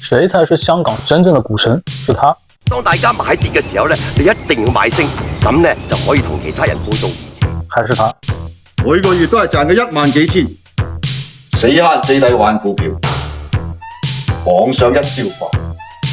谁才是香港真正的股神？是他。當大家買跌嘅時候咧，你一定要買升，咁咧就可以同其他人互動。還是他？每個月都係賺嘅1萬幾千，死慳死抵玩股票，網上一招法。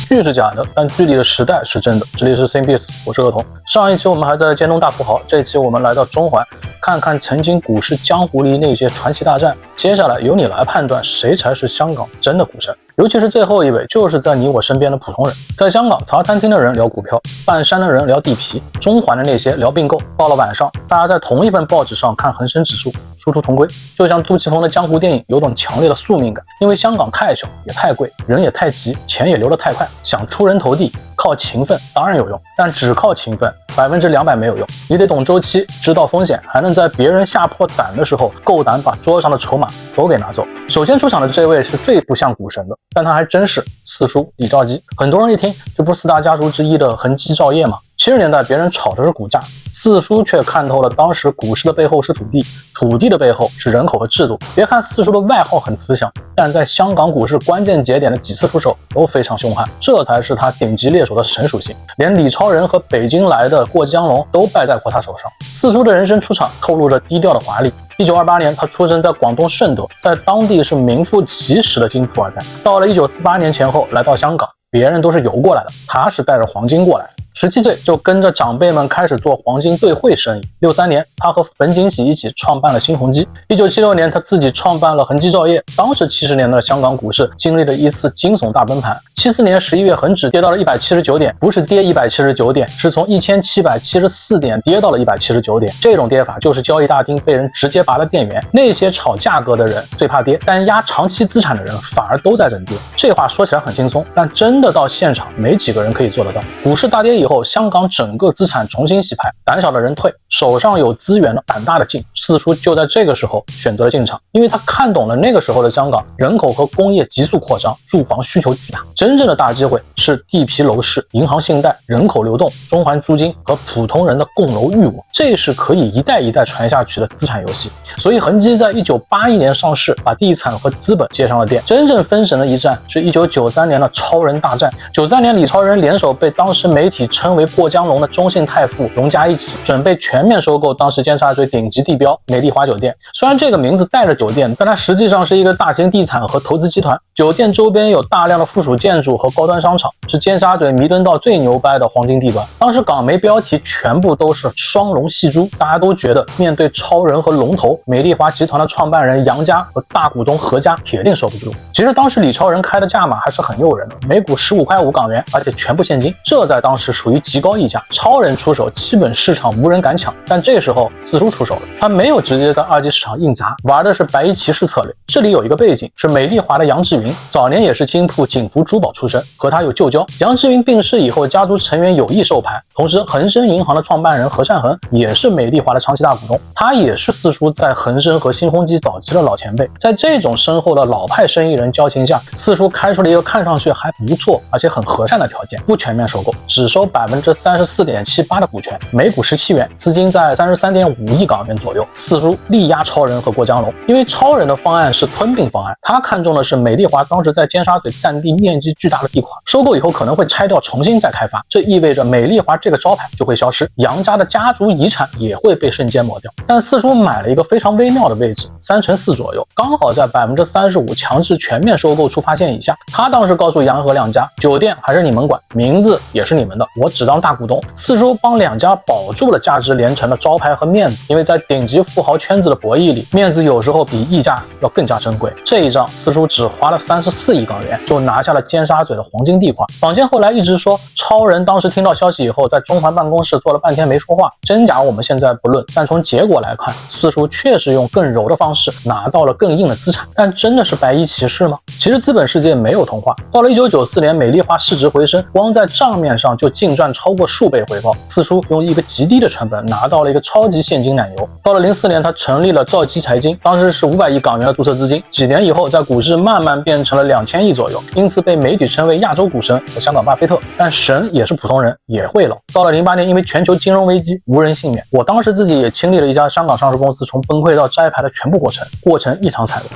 剧是假的，但剧里的时代是真的。这里是 CBS， 我是鄂彤。上一期我们还在尖东大富豪，这一期我们来到中环，看看曾经股市江湖里那些传奇大战。接下来由你来判断谁才是香港真的股神，尤其是最后一位，就是在你我身边的普通人。在香港，茶餐厅的人聊股票，半山的人聊地皮，中环的那些聊并购。到了晚上，大家在同一份报纸上看恒生指数，殊途同归。就像杜琪峰的江湖电影，有种强烈的宿命感。因为香港太小，也太贵，人也太急，钱也流得太快，想出人头地，靠勤奋当然有用，但只靠勤奋200%没有用。你得懂周期，知道风险，还能在别人吓破胆的时候，够胆把桌上的筹码都给拿走。首先出场的这位是最不像股神的，但他还真是四叔李兆基。很多人一听，这不是4大家族之一的恒基兆业吗？70年代别人炒的是股价，四叔却看透了当时股市的背后是土地，土地的背后是人口和制度。别看四叔的外号很慈祥，但在香港股市关键节点的几次出手都非常凶悍，这才是他顶级猎手的神属性。连李超人和北京来的过江龙都败在过他手上。四叔的人生出场透露着低调的华丽。1928年，他出生在广东顺德，在当地是名副其实的金富二代。到了1948年前后，来到香港，别人都是游过来的，他是带着黄金过来的。17岁就跟着长辈们开始做黄金兑汇生意。63年，他和冯锦喜一起创办了新鸿基。1976年，他自己创办了恒基兆业。当时70年的香港股市经历了一次惊悚大崩盘。74年11月，恒指跌到了179点，不是跌179点，是从1774点跌到了179点。这种跌法就是交易大厅被人直接拔了电源。那些炒价格的人最怕跌，但压长期资产的人反而都在忍跌。这话说起来很轻松，但真的到现场，没几个人可以做得到。股市大跌以后，香港整个资产重新洗牌，胆小的人退，手上有资源的胆大的进。四叔就在这个时候选择了进场，因为他看懂了那个时候的香港人口和工业急速扩张，住房需求巨大，真正的大机会是地皮楼市、银行信贷、人口流动、中环租金和普通人的供楼欲望，这是可以一代一代传下去的资产游戏。所以恒基在1981年上市，把地产和资本接上了电。真正封神的一战是1993年的超人大战。93年，李超人联手被当时媒体称为过江龙的中信泰富、荣家一起，准备全面收购当时尖沙咀顶级地标美丽华酒店。虽然这个名字带着酒店，但它实际上是一个大型地产和投资集团。酒店周边有大量的附属建筑和高端商场，是尖沙咀弥敦道最牛掰的黄金地段。当时港媒标题全部都是双龙戏珠，大家都觉得面对超人和龙头美丽华集团的创办人杨家和大股东何家，铁定守不住。其实当时李超人开的价码还是很诱人的，每股15.5港元，而且全部现金，这在当时属于极高溢价。超人出手，基本市场无人敢抢。但这时候四叔出手了，他没有直接在二级市场硬砸，玩的是白衣骑士策略。这里有一个背景，是美丽华的杨志云，早年也是金铺锦福珠宝出身，和他有旧交。杨志云病逝以后，家族成员有意售牌，同时恒生银行的创办人何善衡也是美丽华的长期大股东，他也是四叔在恒生和新鸿基早期的老前辈。在这种深厚的老派生意人交情下，四叔开出了一个看上去还不错而且很和善的条件，不全面收购，只收34.78%的股权，每股17元，资金在33.5亿港元左右。四叔力压超人和过江龙，因为超人的方案是吞并方案，他看中的是美丽华当时在尖沙咀占地面积巨大的地块，收购以后可能会拆掉重新再开发，这意味着美丽华这个招牌就会消失，杨家的家族遗产也会被瞬间抹掉。但四叔买了一个非常微妙的位置，3/4左右，刚好在35%强制全面收购出发线以下。他当时告诉杨和两家，酒店还是你们管，名字也是你们的，我只当大股东。四叔帮两家保住了价值连城的招牌和面子，因为在顶级富豪圈子的博弈里，面子有时候比溢价要更加珍贵。这一仗四叔只花了34亿港元就拿下了尖沙咀的黄金地块。坊间后来一直说超人当时听到消息以后在中环办公室坐了半天没说话，真假我们现在不论，但从结果来看，四叔确实用更柔的方式拿到了更硬的资产。但真的是白衣骑士吗？其实资本世界没有童话。到了1994年，美丽华市值回升，光在账面上就净赚超过数倍回报。四叔用一个极低的成本拿到了一个超级现金奶油。到了04年，他成立了兆基财经，当时是500亿港元的注册资金，几年以后在股市慢慢变成了2000亿左右，因此被媒体称为亚洲股神和香港巴菲特。但神也是普通人，也会老。到了08年，因为全球金融危机无人幸免，我当时自己也经历了一家香港上市公司从崩溃到摘牌的全部过程异常惨烈。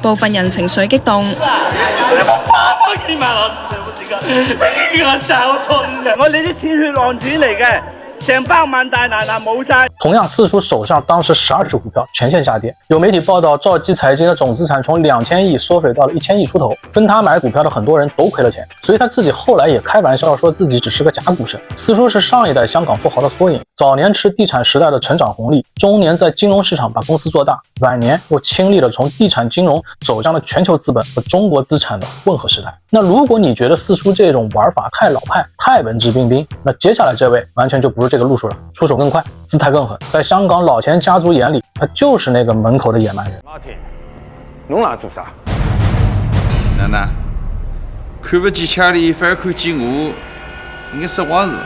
部分人情緒激動。幾萬我上時間，我手痛啊！我哋啲錢血浪錢嚟嘅，成百萬大拿冇晒。同样，四叔手上当时12只股票全线下跌，有媒体报道，兆基财经的总资产从2000亿缩水到了1000亿出头，跟他买股票的很多人都亏了钱，所以他自己后来也开玩笑说自己只是个假股神。四叔是上一代香港富豪的缩影，早年吃地产时代的成长红利，中年在金融市场把公司做大，晚年又亲历了从地产金融走向了全球资本和中国资产的混合时代。那如果你觉得四叔这种玩法太老派、太文质彬彬，那接下来这位完全就不是这个路数了，出手更快，姿态更狠，在香港老钱家族眼里，他就是那个门口的野蛮人。老田，侬来做啥？哪能？看不起家里，反而看起我，应该说谎是吧？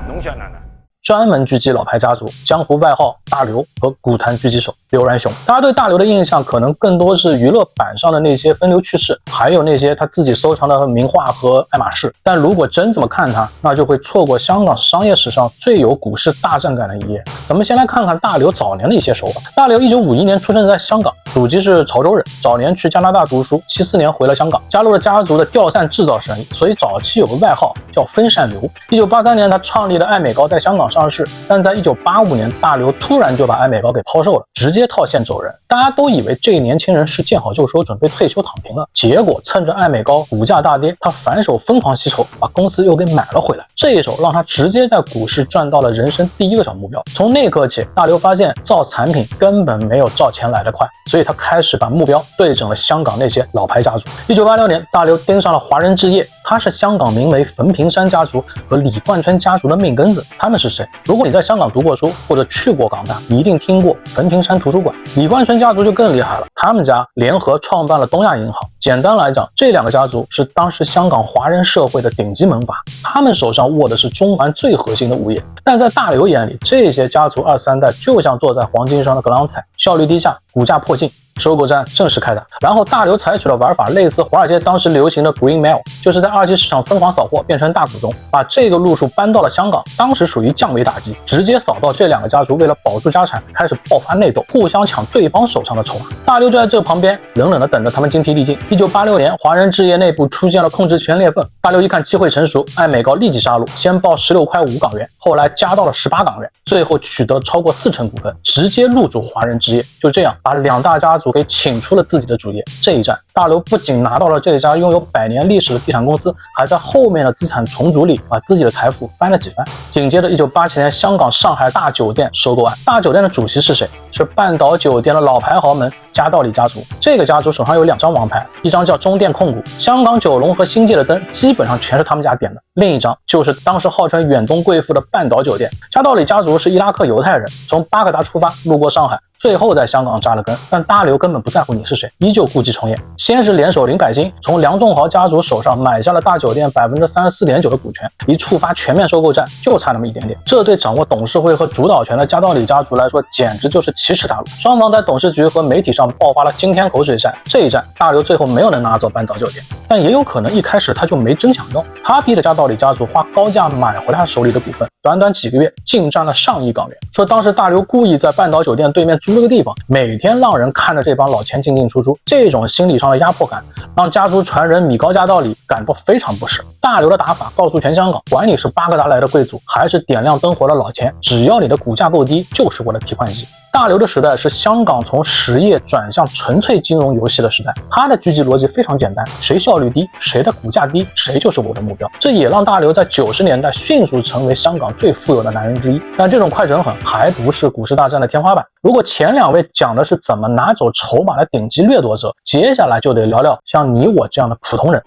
侬想哪能？专门狙击老牌家族，江湖外号大刘和股坛狙击手刘然雄。大家对大刘的印象可能更多是娱乐版上的那些风流趣事，还有那些他自己收藏的名画和爱马仕。但如果真这么看他，那就会错过香港商业史上最有股市大战感的一页。咱们先来看看大刘早年的一些手法。大刘1951年出生在香港，祖籍是潮州人，早年去加拿大读书，74年回了香港，加入了家族的吊扇制造生意，所以早期有个外号叫风扇刘。1983年他创立的爱美高在香港上市，但在1985年大刘突然就把爱美高给抛售了，直接套现走人。大家都以为这年轻人是见好就收，准备退休躺平了，结果趁着爱美高股价大跌，他反手疯狂吸筹，把公司又给买了回来。这一手让他直接在股市赚到了人生第一个小目标。从那刻起，大刘发现造产品根本没有造钱来得快，所以他开始把目标对准了香港那些老牌家族。1986年，大刘盯上了华人置业，他是香港名为冯平山家族和李冠春家族的命根子。他们是谁？如果你在香港读过书或者去过港大，你一定听过冯平山图书馆。李冠春家族就更厉害了，他们家联合创办了东亚银行。简单来讲，这两个家族是当时香港华人社会的顶级门阀，他们手上握的是中环最核心的物业。但在大刘眼里，这些家族2、3代就像坐在黄金上的格朗彩，效率低下，股价迫近。收购战正式开打，然后大刘采取了玩法类似华尔街当时流行的 Green Mile， 就是在二级市场疯狂扫货，变成大股东，把这个路数搬到了香港。当时属于降维打击，直接扫到这两个家族为了保住家产，开始爆发内斗，互相抢对方手上的筹码。大刘就在这旁边冷冷的等着他们精疲力尽。1986年，华人置业内部出现了控制权裂缝，大刘一看机会成熟，爱美高立即杀入，先报16.5港元，后来加到了18港元，最后取得超过40%股份，直接入主华人置业。就这样把两大家族给请出了自己的主业。这一战，大刘不仅拿到了这家拥有100年历史的地产公司，还在后面的资产重组里把自己的财富翻了几番。紧接着1987年香港上海大酒店收购案，大酒店的主席是谁？是半岛酒店的老牌豪门加道理家族。这个家族手上有2张王牌，一张叫中电控股，香港九龙和新界的灯基本上全是他们家点的，另一张就是当时号称远东贵妇的半岛酒店。加道理家族是伊拉克犹太人，从巴格达出发，路过上海，最后在香港扎了根。但大刘根本不在乎你是谁，依旧故伎重演。先是联手林改新，从梁仲豪家族手上买下了大酒店34.9%的股权，离触发全面收购战就差那么一点点。这对掌握董事会和主导权的加道理家族来说，简直就是奇耻大辱。双方在董事局和媒体上爆发了惊天口水战。这一战，大刘最后没有能拿走半岛酒店，但也有可能一开始他就没真想要。他逼着加道理家族花高价买回他手里的股份，短短几个月净赚了上亿港元。说当时大刘故意在半岛酒店对面租了个地方，每天让人看着这帮老钱进进出出，这种心理上的压迫感让家族传人米高加道理感到非常不适。大刘的打法告诉全香港，管你是巴格达来的贵族还是点亮灯火的老钱，只要你的股价够低，就是我的提款机。大刘的时代是香港从实业转向纯粹金融游戏的时代，他的狙击逻辑非常简单，谁效率低，谁的股价低，谁就是我的目标。这也让大刘在90年代迅速成为香港最富有的男人之一。但这种快准狠还不是股市大战的天花板。如果前2位讲的是怎么拿走筹码的顶级掠夺者，接下来就得聊聊像你我这样的普通人。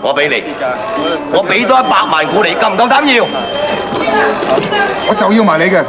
我俾你，我俾多100萬股你，夠唔夠膽要？我就要埋你嘅，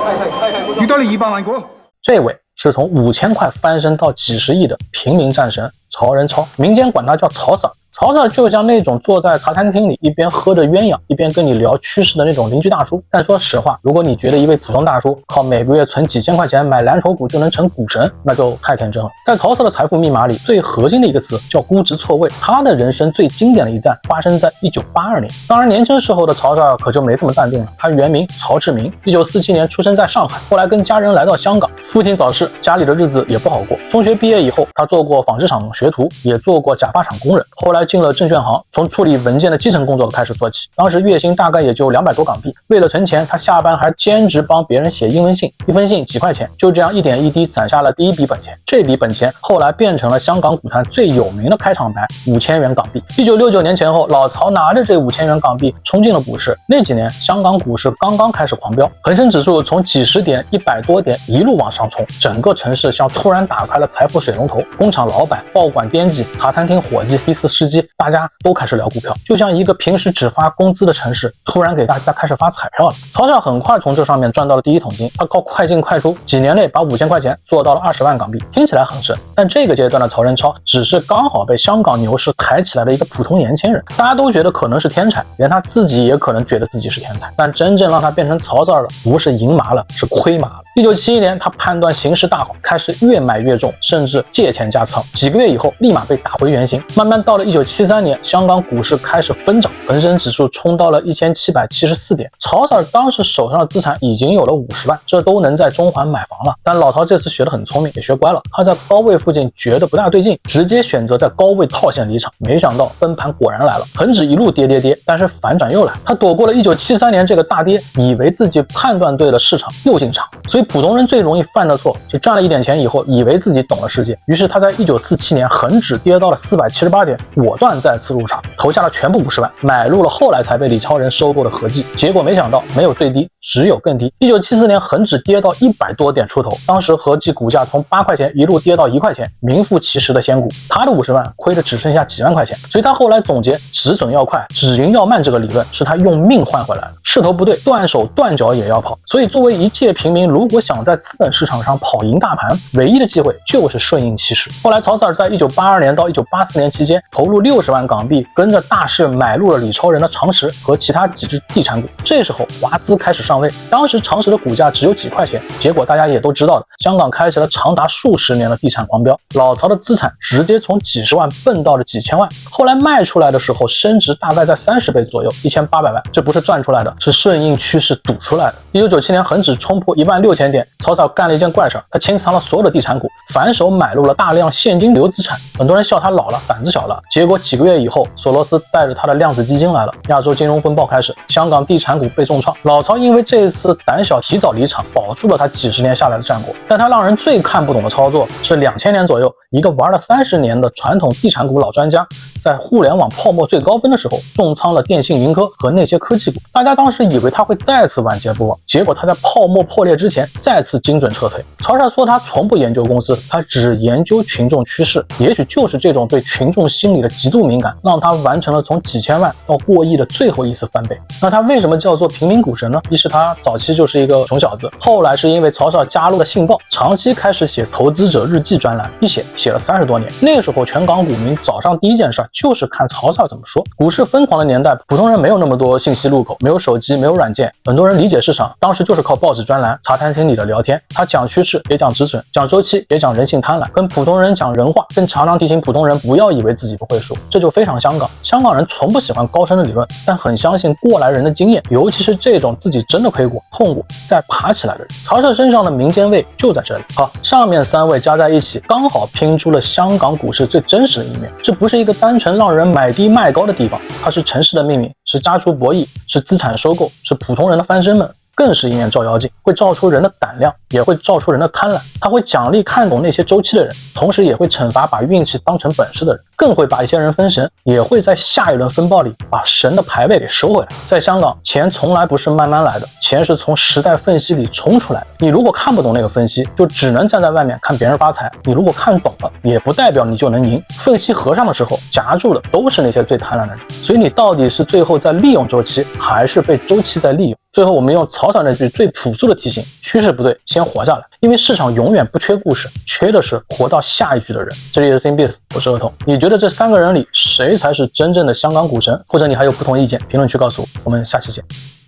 要多你200萬股。这位是从5000块翻身到几十亿的平民战神曹仁超，民间管他叫曹 Sir。曹 Sir 就像那种坐在茶餐厅里一边喝着鸳鸯一边跟你聊趋势的那种邻居大叔。但说实话，如果你觉得一位普通大叔靠每个月存几千块钱买蓝筹股就能成股神，那就太天真了。在曹 Sir 的财富密码里，最核心的一个词叫估值错位。他的人生最经典的一战发生在1982年。当然年轻时候的曹 Sir 可就没这么淡定了，他原名曹志明，1947年出生在上海，后来跟家人来到香港，父亲早逝，家里的日子也不好过。中学毕业以后，他做过纺织厂学徒，也做过假发厂工人，后来进了证券行，从处理文件的基层工作开始做起。当时月薪大概也就200多港币。为了存钱，他下班还兼职帮别人写英文信，一封信几块钱，就这样一点一滴攒下了第一笔本钱。这笔本钱后来变成了香港股坛最有名的开场白5000元港币。1969年前后，老曹拿着这5000元港币冲进了股市。那几年香港股市刚刚开始狂飙，恒生指数从几十点、100多点一路往上冲，整个城市像突然打开了财富水龙头，工厂老板、报馆编辑、茶餐厅伙计、第四司机，大家都开始聊股票，就像一个平时只发工资的城市突然给大家开始发彩票了。曹少很快从这上面赚到了第一桶金，他靠快进快出，几年内把5000块钱做到了20万港币，听起来很神，但这个阶段的曹仁超只是刚好被香港牛市抬起来的一个普通年轻人，大家都觉得可能是天才，连他自己也可能觉得自己是天才，但真正让他变成曹操的不是赢麻了，是亏麻了。1971年，他判断形势大好，开始越买越重，甚至借钱加仓，几个月以后立马被打回原形。慢慢到了1973年，香港股市开始疯涨，恒生指数冲到了1774点，曹 Sir 当时手上的资产已经有了50万，这都能在中环买房了。但老曹这次学得很聪明，也学乖了，他在高位附近觉得不大对劲，直接选择在高位套现离场，没想到崩盘果然来了，恒指一路跌，但是反转又来，他躲过了1973年这个大跌，以为自己判断对了市场，又进场。所以普通人最容易犯的错是赚了一点钱以后，以为自己懂了世界，于是他在1947年恒指跌到了478点，果断再次入场，投下了全部50万，买入了后来才被李超人收购的和记。结果没想到没有最低，只有更低。1974年恒指跌到100多点出头，当时和记股价从8块钱一路跌到1块钱，名副其实的仙股。他的50万亏的只剩下几万块钱，所以他后来总结止损要快，止盈要慢这个理论是他用命换回来的。势头不对，断手断脚也要跑。所以作为一介平民，如果想在资本市场上跑赢大盘，唯一的机会就是顺应其势。后来曹 Sir 在1982年到1984年期间投入60万港币，跟着大势买入了李超人的长实和其他几只地产股。这时候华资开始上位，当时长实的股价只有几块钱，结果大家也都知道的，香港开启了长达数十年的地产狂飙，老曹的资产直接从几十万蹦到了几千万，后来卖出来的时候升值大概在30倍左右，1800万，这不是赚出来的，是顺应趋势赌出来的。1997年恒指冲破16000点，曹 Sir 干了一件怪事，他清仓了所有的地产股，反手买入了大量现金流资产。很多人笑他老了，胆子小了，结果几个月以后，索罗斯带着他的量子基金来了，亚洲金融风暴开始，香港地产股被重创。老曹因为这一次胆小提早离场，保住了他几十年下来的战果。但他让人最看不懂的操作是2000年左右，一个玩了30年的传统地产股老专家，在互联网泡沫最高峰的时候重仓了电信、云科和那些科技股。大家当时以为他会再次晚节不保，结果他在泡沫破裂之前再次精准撤退。曹 Sir 说他从不研究公司，他只研究群众趋势。也许就是这种对群众心理的极度敏感，让他完成了从几千万到过亿的最后一次翻倍。那他为什么叫做平民股神呢？一是他早期就是一个穷小子，后来是因为曹 Sir 加入了信报，长期开始写投资者日记专栏，一写了30多年。那个时候全港股民早上第一件事就是看曹 Sir 怎么说。股市疯狂的年代，普通人没有那么多信息入口，没有手机，没有软件，很多人理解市场当时就是靠报纸专栏、茶餐厅里的聊天。他讲趋势也讲止损，讲周期也讲人性贪婪，跟普通人讲人话，更常常提醒普通人不要以为自己不会输，这就非常香港。香港人从不喜欢高深的理论，但很相信过来人的经验，尤其是这种自己真的亏过、痛过再爬起来的人。曹 Sir 身上的民间味就在这里。好，上面3位加在一起，刚好拼出了香港股市最真实的一面。这不是一个单纯让人买低卖高的地方，它是城市的秘密，是家族博弈，是资产收购，是普通人的翻身门。更是一面照妖镜，会照出人的胆量，也会照出人的贪婪。他会奖励看懂那些周期的人，同时也会惩罚把运气当成本事的人，更会把一些人分神，也会在下一轮风暴里把神的牌位给收回来。在香港，钱从来不是慢慢来的，钱是从时代缝隙里冲出来的。你如果看不懂那个分析，就只能站在外面看别人发财；你如果看懂了，也不代表你就能赢。缝隙合上的时候，夹住的都是那些最贪婪的人。所以你到底是最后在利用周期，还是被周期在利用？最后我们用曹 Sir 那句最朴素的提醒，趋势不对先活下来，因为市场永远不缺故事，缺的是活到下一局的人。这里是 ThinkBiz， 我是儿童。你觉得这3个人里谁才是真正的香港股神？或者你还有不同意见，评论区告诉我，我们下期见。